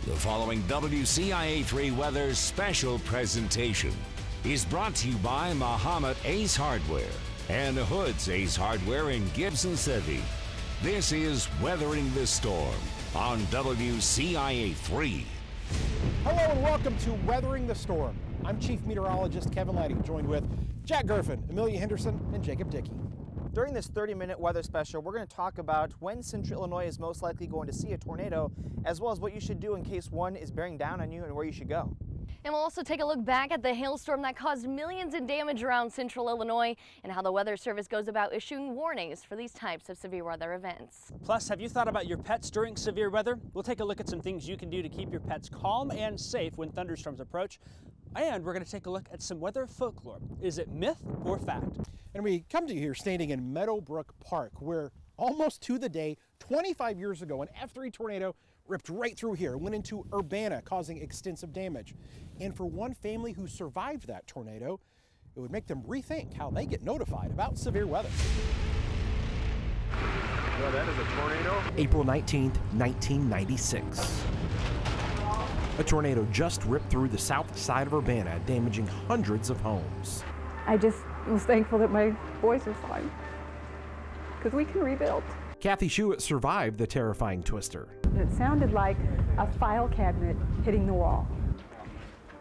The following WCIA 3 weather special presentation is brought to you by Muhammad Ace Hardware and Hood's Ace Hardware in Gibson City. This is Weathering the Storm on WCIA 3. Hello and welcome to Weathering the Storm. I'm Chief Meteorologist Kevin Lighting, joined with Jack Gerfin, Amelia Henderson, and Jacob Dickey. During this 30-minute weather special, we're going to talk about when Central Illinois is most likely going to see a tornado, as well as what you should do in case one is bearing down on you and where you should go. And we'll also take a look back at the hailstorm that caused millions in damage around Central Illinois and how the Weather Service goes about issuing warnings for these types of severe weather events. Plus, have you thought about your pets during severe weather? We'll take a look at some things you can do to keep your pets calm and safe when thunderstorms approach. And we're going to take a look at some weather folklore. Is it myth or fact? And we come to you here standing in Meadowbrook Park, where almost to the day, 25 years ago, an F3 tornado ripped right through here, went into Urbana, causing extensive damage. And for one family who survived that tornado, it would make them rethink how they get notified about severe weather. Well, that is a tornado. April 19th, 1996. A tornado just ripped through the south side of Urbana, damaging hundreds of homes. I just was thankful that my boys are fine, because we can rebuild. Kathy Schuett survived the terrifying twister. It sounded like a file cabinet hitting the wall.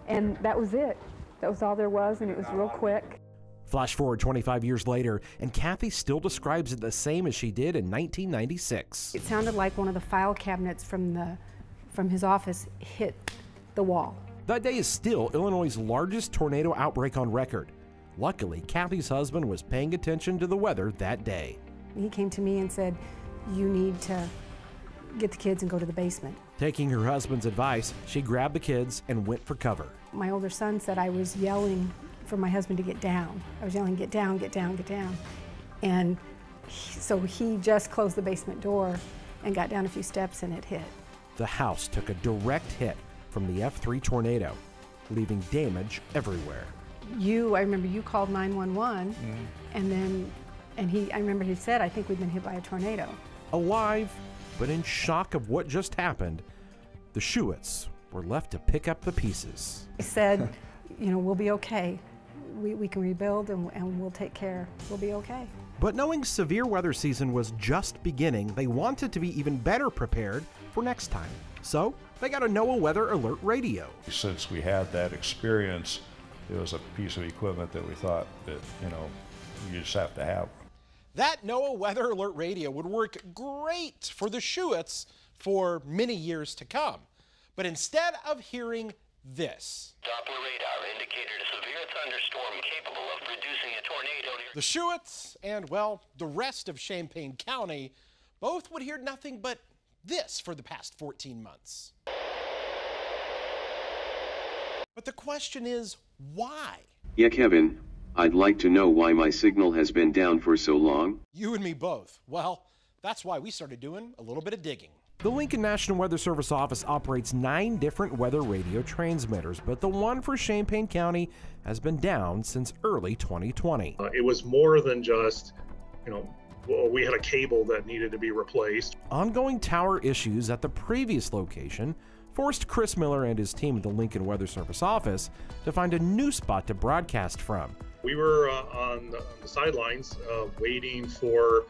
And that was it. That was all there was, and it was real quick. Flash forward 25 years later, and Kathy still describes it the same as she did in 1996. It sounded like one of the file cabinets from his office hit the wall. That day is still Illinois' largest tornado outbreak on record. Luckily, Kathy's husband was paying attention to the weather that day. He came to me and said, "You need to get the kids and go to the basement." Taking her husband's advice, she grabbed the kids and went for cover. My older son said I was yelling for my husband to get down. I was yelling, "Get down, get down, get down." And so he just closed the basement door and got down a few steps, and it hit. The house took a direct hit from the F3 tornado, leaving damage everywhere. I remember you called 911, and I remember he said, "I think we've been hit by a tornado." Alive, but in shock of what just happened, the Schuetts were left to pick up the pieces. He said, "We'll be okay. We can rebuild and we'll take care. We'll be okay." But knowing severe weather season was just beginning, they wanted to be even better prepared for next time. So they got a NOAA Weather Alert radio. Since we had that experience, it was a piece of equipment that we thought that, you just have to have. That NOAA Weather Alert radio would work great for the Schuetts for many years to come. But instead of hearing this, Doppler radar indicated a severe thunderstorm capable of producing a tornado. the Schuetts and, well, the rest of Champaign County both would hear nothing but this for the past 14 months. But the question is, why? Yeah, Kevin, I'd like to know why my signal has been down for so long. You and me both. Well, that's why we started doing a little bit of digging. The Lincoln National Weather Service office operates 9 different weather radio transmitters, but the one for Champaign County has been down since early 2020. It was more than just, we had a cable that needed to be replaced. Ongoing tower issues at the previous location forced Chris Miller and his team at the Lincoln Weather Service office to find a new spot to broadcast from. We were on the sidelines waiting for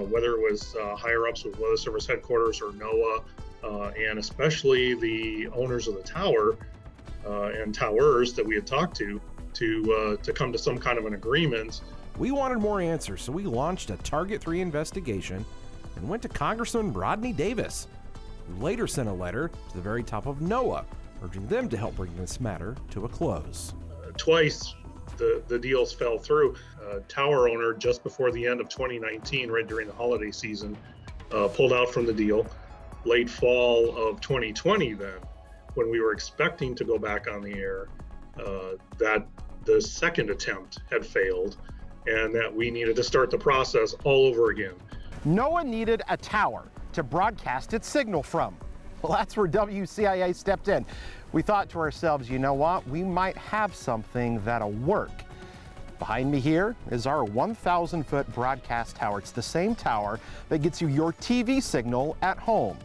whether it was higher ups with Weather Service headquarters or NOAA, and especially the owners of the tower and towers that we had talked to come to some kind of an agreement. We wanted more answers, so we launched a Target 3 investigation and went to Congressman Rodney Davis, who later sent a letter to the very top of NOAA, urging them to help bring this matter to a close. Twice the deals fell through. Tower owner, just before the end of 2019, right during the holiday season, pulled out from the deal. Late fall of 2020 then, when we were expecting to go back on the air, that the second attempt had failed and that we needed to start the process all over again. NOAA needed a tower to broadcast its signal from. Well, that's where WCIA stepped in. We thought to ourselves, you know what, we might have something that'll work. Behind me here is our 1,000-foot broadcast tower. It's the same tower that gets you your TV signal at home.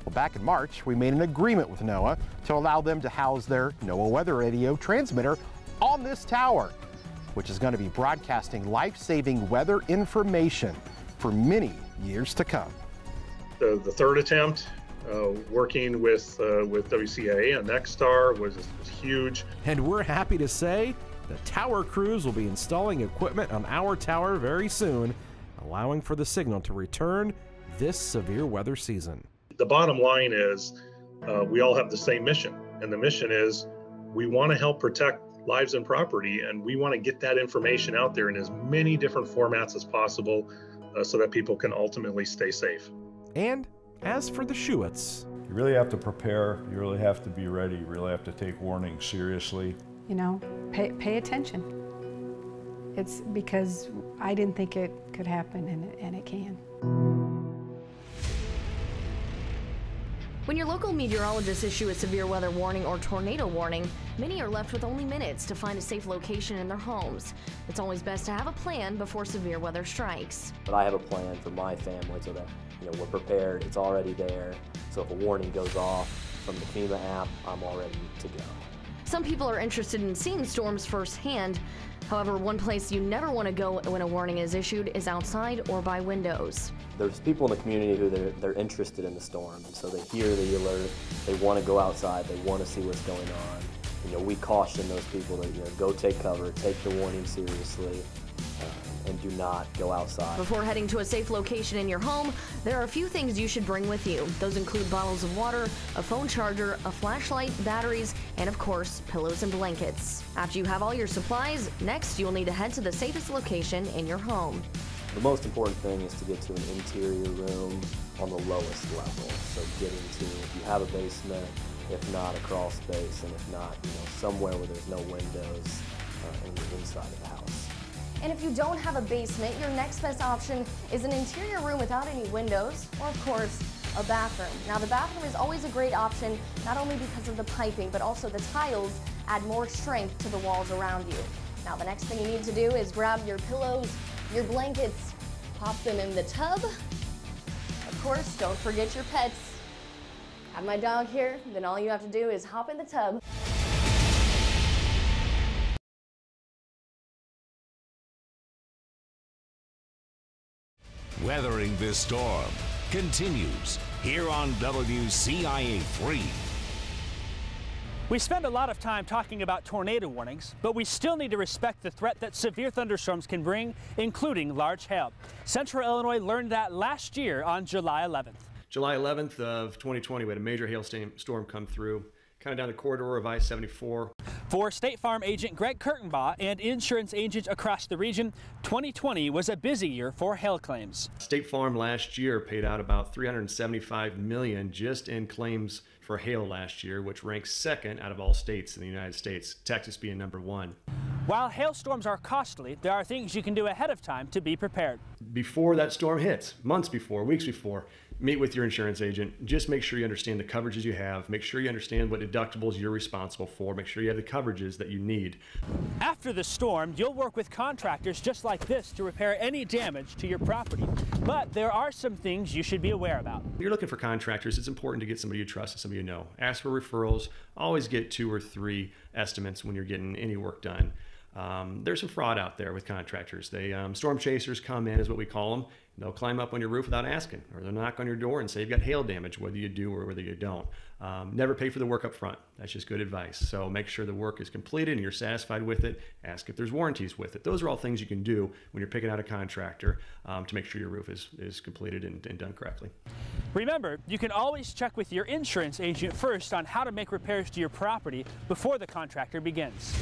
Well, back in March, we made an agreement with NOAA to allow them to house their NOAA weather radio transmitter on this tower, which is going to be broadcasting life-saving weather information for many years to come. The third attempt, working with WCIA and Nexstar was huge. And we're happy to say the tower crews will be installing equipment on our tower very soon, allowing for the signal to return this severe weather season. The bottom line is we all have the same mission, and the mission is we want to help protect lives and property, and we want to get that information out there in as many different formats as possible so that people can ultimately stay safe. And as for the Schuetts, You really have to prepare, you really have to be ready, you really have to take warning seriously. You know, pay attention. It's because I didn't think it could happen, and it can. When your local meteorologists issue a severe weather warning or tornado warning, many are left with only minutes to find a safe location in their homes. It's always best to have a plan before severe weather strikes. But I have a plan for my family so that we're prepared, it's already there. So if a warning goes off from the FEMA app, I'm all ready to go. Some people are interested in seeing storms firsthand. However, one place you never want to go when a warning is issued is outside or by windows. There's people in the community who they're interested in the storm, and so they hear the alert, they want to go outside, they want to see what's going on. We caution those people to go take cover, take the warning seriously, and do not go outside. Before heading to a safe location in your home, there are a few things you should bring with you. Those include bottles of water, a phone charger, a flashlight, batteries, and of course, pillows and blankets. After you have all your supplies, next you'll need to head to the safest location in your home. The most important thing is to get to an interior room on the lowest level. So getting to, if you have a basement, if not a crawl space, and if not, somewhere where there's no windows and you're inside of the house. And if you don't have a basement, your next best option is an interior room without any windows, or of course, a bathroom. Now the bathroom is always a great option, not only because of the piping, but also the tiles add more strength to the walls around you. Now the next thing you need to do is grab your pillows, your blankets, pop them in the tub. Of course, don't forget your pets. Have my dog here, then all you have to do is hop in the tub. Weathering this storm continues here on WCIA 3. We spend a lot of time talking about tornado warnings, but we still need to respect the threat that severe thunderstorms can bring, including large hail. Central Illinois learned that last year on July 11th. July 11th of 2020, we had a major hailstorm come through, kind of down the corridor of I-74. For State Farm agent Greg Kurtenbaugh and insurance agents across the region, 2020 was a busy year for hail claims. State Farm last year paid out about $375 million just in claims for hail last year, which ranks second out of all states in the United States, Texas being number one. While hailstorms are costly, there are things you can do ahead of time to be prepared. Before that storm hits, months before, weeks before, meet with your insurance agent. Just make sure you understand the coverages you have. Make sure you understand what deductibles you're responsible for. Make sure you have the coverages that you need. After the storm, you'll work with contractors just like this to repair any damage to your property. But there are some things you should be aware about. If you're looking for contractors, it's important to get somebody you trust and somebody you know. Ask for referrals. Always get 2 or 3 estimates when you're getting any work done. There's some fraud out there with contractors. Storm chasers come in, is what we call them. They'll climb up on your roof without asking, or they'll knock on your door and say you've got hail damage, whether you do or whether you don't. Never pay for the work up front. That's just good advice. So make sure the work is completed and you're satisfied with it. Ask if there's warranties with it. Those are all things you can do when you're picking out a contractor to make sure your roof is completed and done correctly. Remember, you can always check with your insurance agent first on how to make repairs to your property before the contractor begins.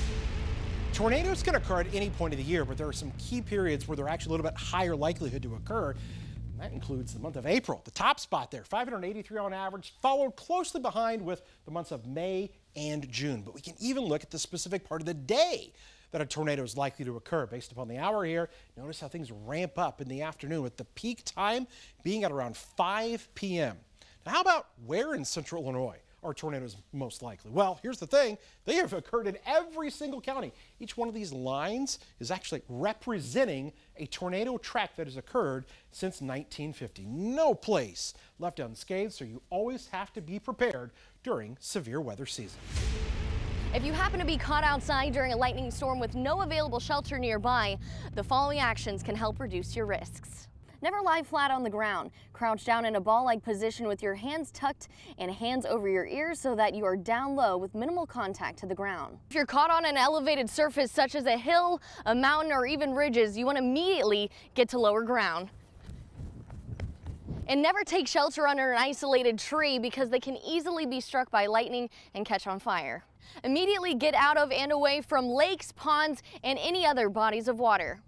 Tornadoes can occur at any point of the year, but there are some key periods where they're actually a little bit higher likelihood to occur. And that includes the month of April, the top spot there, 583 on average, followed closely behind with the months of May and June. But we can even look at the specific part of the day that a tornado is likely to occur based upon the hour here. Notice how things ramp up in the afternoon, with the peak time being at around 5 p.m. Now, how about where in central Illinois are tornadoes most likely? Well, here's the thing. They have occurred in every single county. Each one of these lines is actually representing a tornado track that has occurred since 1950. No place left unscathed, so you always have to be prepared during severe weather season. If you happen to be caught outside during a lightning storm with no available shelter nearby, the following actions can help reduce your risks. Never lie flat on the ground. Crouch down in a ball-like position with your hands tucked and hands over your ears so that you are down low with minimal contact to the ground. If you're caught on an elevated surface such as a hill, a mountain, or even ridges, you want to immediately get to lower ground. And never take shelter under an isolated tree because they can easily be struck by lightning and catch on fire. Immediately get out of and away from lakes, ponds, and any other bodies of water.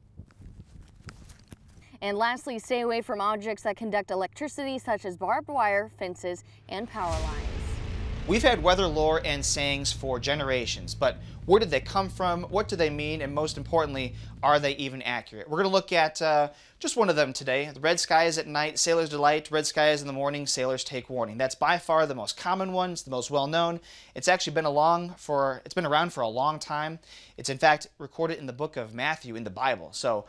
And lastly, stay away from objects that conduct electricity such as barbed wire, fences, and power lines. We've had weather lore and sayings for generations, but where did they come from? What do they mean? And most importantly, are they even accurate? We're going to look at just one of them today. The red sky is at night, sailors delight. Red sky is in the morning, sailors take warning. That's by far the most common one. It's the most well-known. It's actually been around for a long time. It's in fact recorded in the book of Matthew in the Bible. So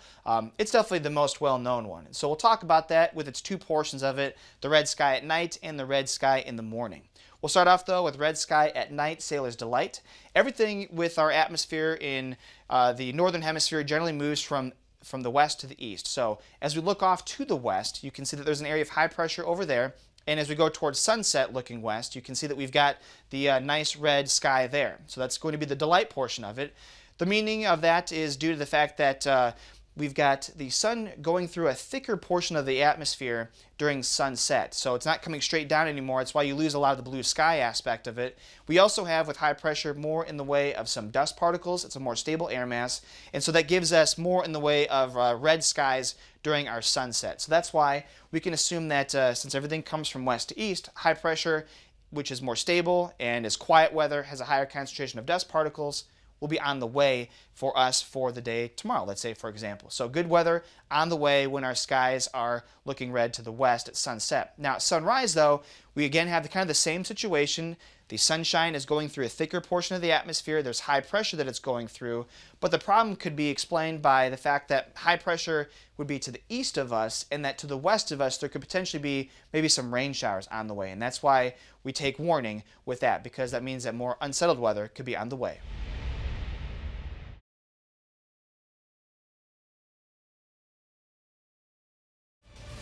it's definitely the most well-known one. So we'll talk about that with its two portions of it, the red sky at night and the red sky in the morning. We'll start off though with red sky at night, sailors delight. Everything with our atmosphere in the northern hemisphere generally moves from the west to the east. So as we look off to the west, you can see that there's an area of high pressure over there. And as we go towards sunset looking west, you can see that we've got the nice red sky there. So that's going to be the delight portion of it. The meaning of that is due to the fact that we've got the sun going through a thicker portion of the atmosphere during sunset. So it's not coming straight down anymore. It's why you lose a lot of the blue sky aspect of it. We also have, with high pressure, more in the way of some dust particles. It's a more stable air mass. And so that gives us more in the way of red skies during our sunset. So that's why we can assume that since everything comes from west to east, high pressure, which is more stable and is quiet weather, has a higher concentration of dust particles, will be on the way for us for the day tomorrow, let's say, for example. So good weather on the way when our skies are looking red to the west at sunset. Now at sunrise though, we again have the same situation. The sunshine is going through a thicker portion of the atmosphere. There's high pressure that it's going through, but the problem could be explained by the fact that high pressure would be to the east of us and that to the west of us there could potentially be maybe some rain showers on the way. And that's why we take warning with that, because that means that more unsettled weather could be on the way.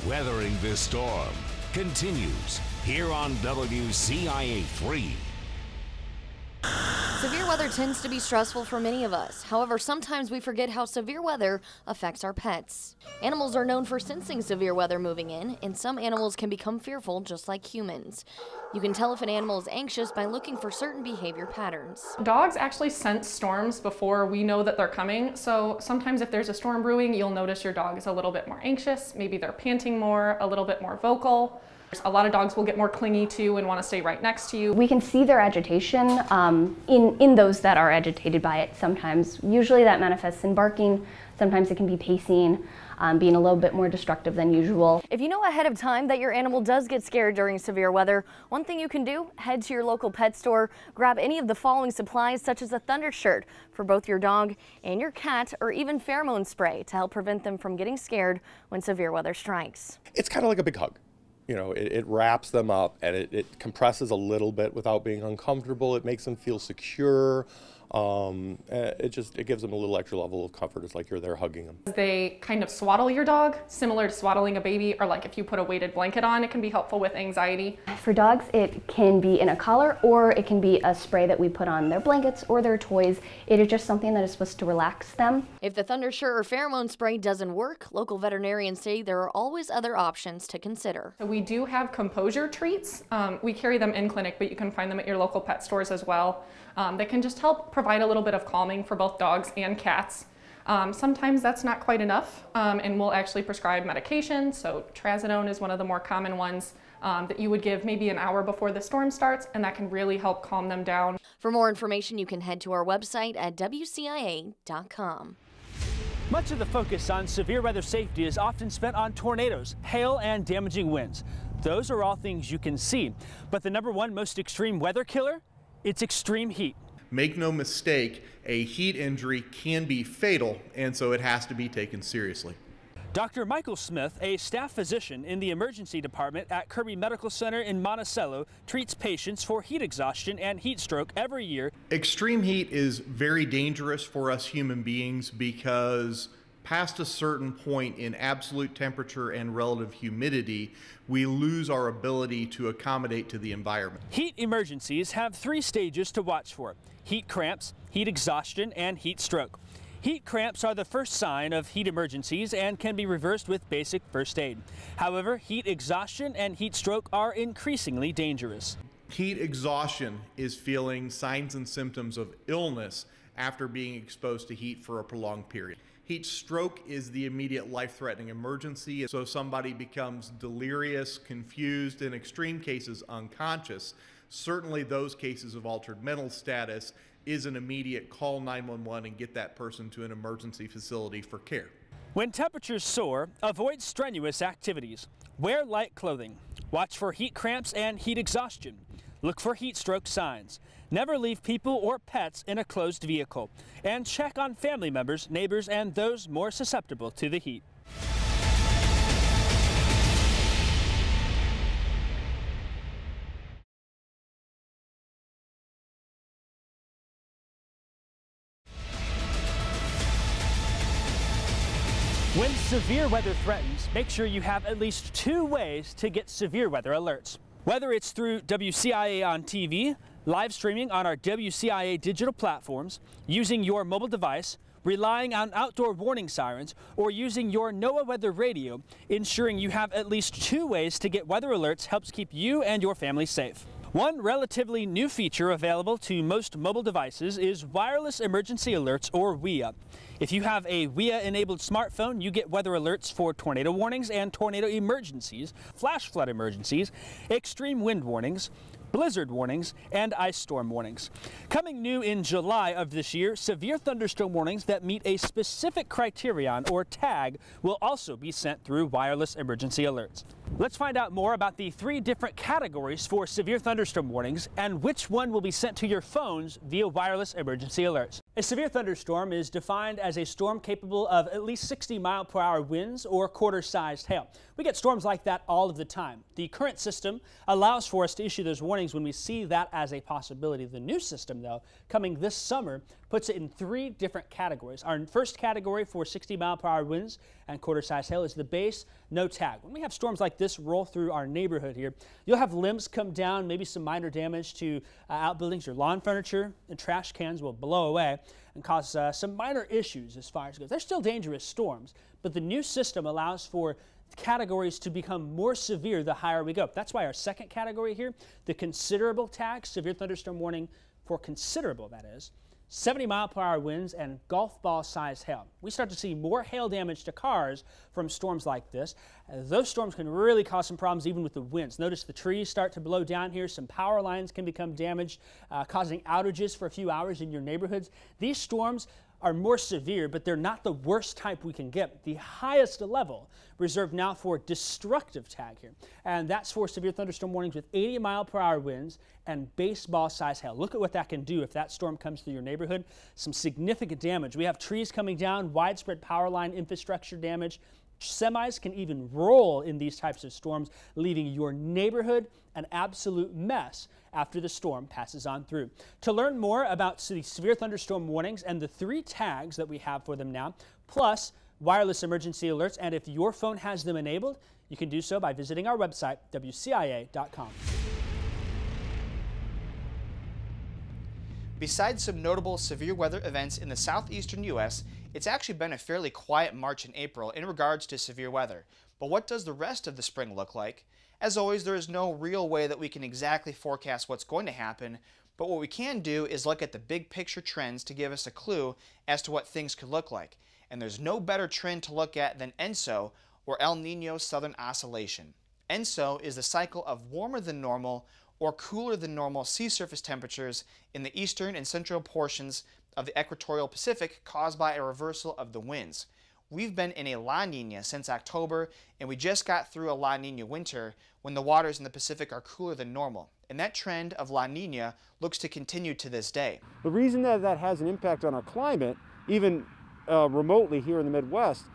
Weathering this storm continues here on WCIA 3. Severe weather tends to be stressful for many of us. However, sometimes we forget how severe weather affects our pets. Animals are known for sensing severe weather moving in, and some animals can become fearful just like humans. You can tell if an animal is anxious by looking for certain behavior patterns. Dogs actually sense storms before we know that they're coming, so sometimes if there's a storm brewing, you'll notice your dog is a little bit more anxious, maybe they're panting more, a little bit more vocal. A lot of dogs will get more clingy too and want to stay right next to you. We can see their agitation in those that are agitated by it sometimes. Usually that manifests in barking, sometimes it can be pacing, being a little bit more destructive than usual. If you know ahead of time that your animal does get scared during severe weather, one thing you can do, head to your local pet store, grab any of the following supplies such as a thunder shirt for both your dog and your cat, or even pheromone spray to help prevent them from getting scared when severe weather strikes. It's kind of like a big hug. You know, it wraps them up and it compresses a little bit without being uncomfortable. It makes them feel secure. It gives them a little extra level of comfort. It's like you're there hugging them. They kind of swaddle your dog, similar to swaddling a baby, or like if you put a weighted blanket on, it can be helpful with anxiety. For dogs, it can be in a collar or it can be a spray that we put on their blankets or their toys. It is just something that is supposed to relax them. If the thunder shirt or pheromone spray doesn't work, local veterinarians say there are always other options to consider. So we do have composure treats. We carry them in clinic, but you can find them at your local pet stores as well. That can just help provide a little bit of calming for both dogs and cats. Sometimes that's not quite enough, and we'll actually prescribe medication. So trazodone is one of the more common ones that you would give maybe an hour before the storm starts, and that can really help calm them down. For more information, you can head to our website at WCIA.com. Much of the focus on severe weather safety is often spent on tornadoes, hail, and damaging winds. Those are all things you can see. But the #1 most extreme weather killer, it's extreme heat. Make no mistake, a heat injury can be fatal, and so it has to be taken seriously. Dr. Michael Smith, a staff physician in the emergency department at Kirby Medical Center in Monticello, treats patients for heat exhaustion and heat stroke every year. Extreme heat is very dangerous for us human beings because past a certain point in absolute temperature and relative humidity, we lose our ability to accommodate to the environment. Heat emergencies have 3 stages to watch for: heat cramps, heat exhaustion, and heat stroke. Heat cramps are the first sign of heat emergencies and can be reversed with basic first aid. However, heat exhaustion and heat stroke are increasingly dangerous. Heat exhaustion is feeling signs and symptoms of illness after being exposed to heat for a prolonged period. Heat stroke is the immediate life-threatening emergency, so somebody becomes delirious, confused, in extreme cases unconscious. Certainly those cases of altered mental status is an immediate call 911 and get that person to an emergency facility for care. When temperatures soar, avoid strenuous activities. Wear light clothing. Watch for heat cramps and heat exhaustion. Look for heat stroke signs. Never leave people or pets in a closed vehicle. And check on family members, neighbors, and those more susceptible to the heat. When severe weather threatens, make sure you have at least 2 ways to get severe weather alerts. Whether it's through WCIA on TV, live streaming on our WCIA digital platforms, using your mobile device, relying on outdoor warning sirens, or using your NOAA weather radio, ensuring you have at least 2 ways to get weather alerts helps keep you and your family safe. One relatively new feature available to most mobile devices is Wireless Emergency Alerts, or WIA. If you have a WIA-enabled smartphone, you get weather alerts for tornado warnings and tornado emergencies, flash flood emergencies, extreme wind warnings, blizzard warnings, and ice storm warnings. Coming new in July of this year, severe thunderstorm warnings that meet a specific criterion or tag will also be sent through Wireless Emergency Alerts. Let's find out more about the 3 different categories for severe thunderstorm warnings and which one will be sent to your phones via Wireless Emergency Alerts. A severe thunderstorm is defined as a storm capable of at least 60-mile-per-hour winds or quarter-sized hail. We get storms like that all of the time. The current system allows for us to issue those warnings when we see that as a possibility. The new system, though, coming this summer, puts it in 3 different categories. Our first category for 60-mile-per-hour winds and quarter-sized hail is the base, no tag. When we have storms like this roll through our neighborhood here, you'll have limbs come down, maybe some minor damage to outbuildings. Your lawn furniture and trash cans will blow away and cause some minor issues as far as it goes. They're still dangerous storms, but the new system allows for categories to become more severe the higher we go. That's why our second category here, the considerable tag, severe thunderstorm warning for considerable, that is, 70-mile-per-hour winds and golf ball-sized hail. We start to see more hail damage to cars from storms like this. Those storms can really cause some problems even with the winds. Notice the trees start to blow down here. Some power lines can become damaged, causing outages for a few hours in your neighborhoods. These storms are more severe, but they're not the worst type we can get. The highest level reserved now for destructive tag here, and that's for severe thunderstorm warnings with 80-mile-per-hour winds and baseball-sized hail. Look at what that can do if that storm comes through your neighborhood. Some significant damage. We have trees coming down, widespread power line infrastructure damage. Semis can even roll in these types of storms, leaving your neighborhood an absolute mess after the storm passes on through. To learn more about the severe thunderstorm warnings and the 3 tags that we have for them now, plus wireless emergency alerts, and if your phone has them enabled, you can do so by visiting our website, WCIA.com. Besides some notable severe weather events in the southeastern U.S., it's actually been a fairly quiet March and April in regards to severe weather. But what does the rest of the spring look like? As always, there is no real way that we can exactly forecast what's going to happen, but what we can do is look at the big picture trends to give us a clue as to what things could look like. And there's no better trend to look at than ENSO, or El Niño Southern Oscillation. ENSO is the cycle of warmer than normal or cooler than normal sea surface temperatures in the eastern and central portions of the equatorial Pacific caused by a reversal of the winds. we've been in a La Nina since October, and we just got through a La Nina winter when the waters in the Pacific are cooler than normal. And that trend of La Nina looks to continue to this day. The reason that that has an impact on our climate, even remotely here in the Midwest,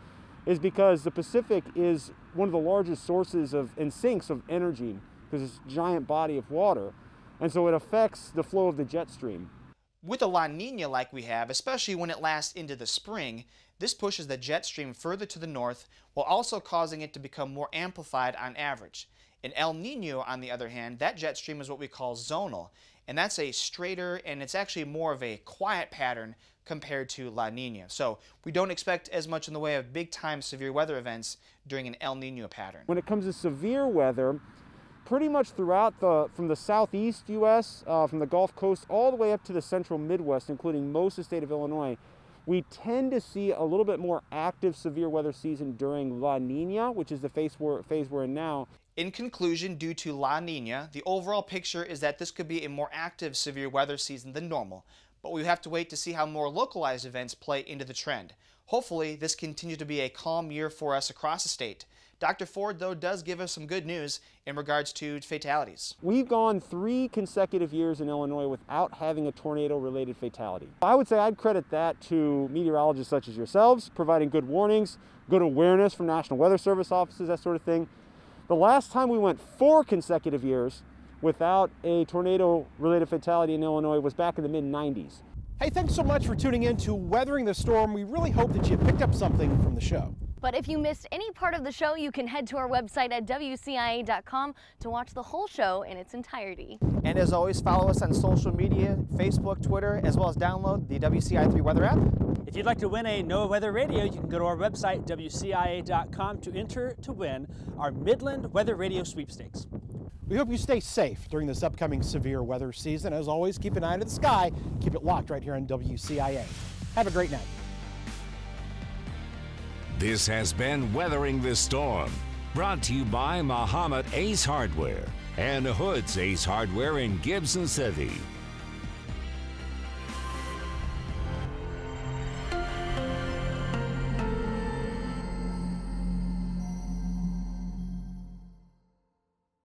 is because the Pacific is one of the largest sources of and sinks of energy because it's a giant body of water. And so it affects the flow of the jet stream. With a La Nina like we have, especially when it lasts into the spring, this pushes the jet stream further to the north while also causing it to become more amplified on average. In El Nino, on the other hand, that jet stream is what we call zonal, and that's a straighter and it's actually more of a quiet pattern compared to La Nina. So we don't expect as much in the way of big-time severe weather events during an El Nino pattern. When it comes to severe weather, pretty much throughout from the southeast U.S., from the Gulf Coast all the way up to the central Midwest, including most of the state of Illinois, we tend to see a little bit more active severe weather season during La Nina, which is the phase we're in now. In conclusion, due to La Nina, the overall picture is that this could be a more active severe weather season than normal, but we have to wait to see how more localized events play into the trend. Hopefully, this continues to be a calm year for us across the state. Dr. Ford, though, does give us some good news in regards to fatalities. We've gone 3 consecutive years in Illinois without having a tornado-related fatality. I would say I'd credit that to meteorologists such as yourselves, providing good warnings, good awareness from National Weather Service offices, that sort of thing. The last time we went 4 consecutive years without a tornado-related fatality in Illinois was back in the mid-90s. Hey, thanks so much for tuning in to Weathering the Storm. We really hope that you picked up something from the show. But if you missed any part of the show, you can head to our website at WCIA.com to watch the whole show in its entirety. And as always, follow us on social media, Facebook, Twitter, as well as download the WCIA3 weather app. If you'd like to win a NOAA Weather Radio, you can go to our website, WCIA.com, to enter to win our Midland Weather Radio Sweepstakes. We hope you stay safe during this upcoming severe weather season. As always, keep an eye to the sky. Keep it locked right here on WCIA. Have a great night. This has been Weathering the Storm, brought to you by Muhammad Ace Hardware and Hood's Ace Hardware in Gibson City.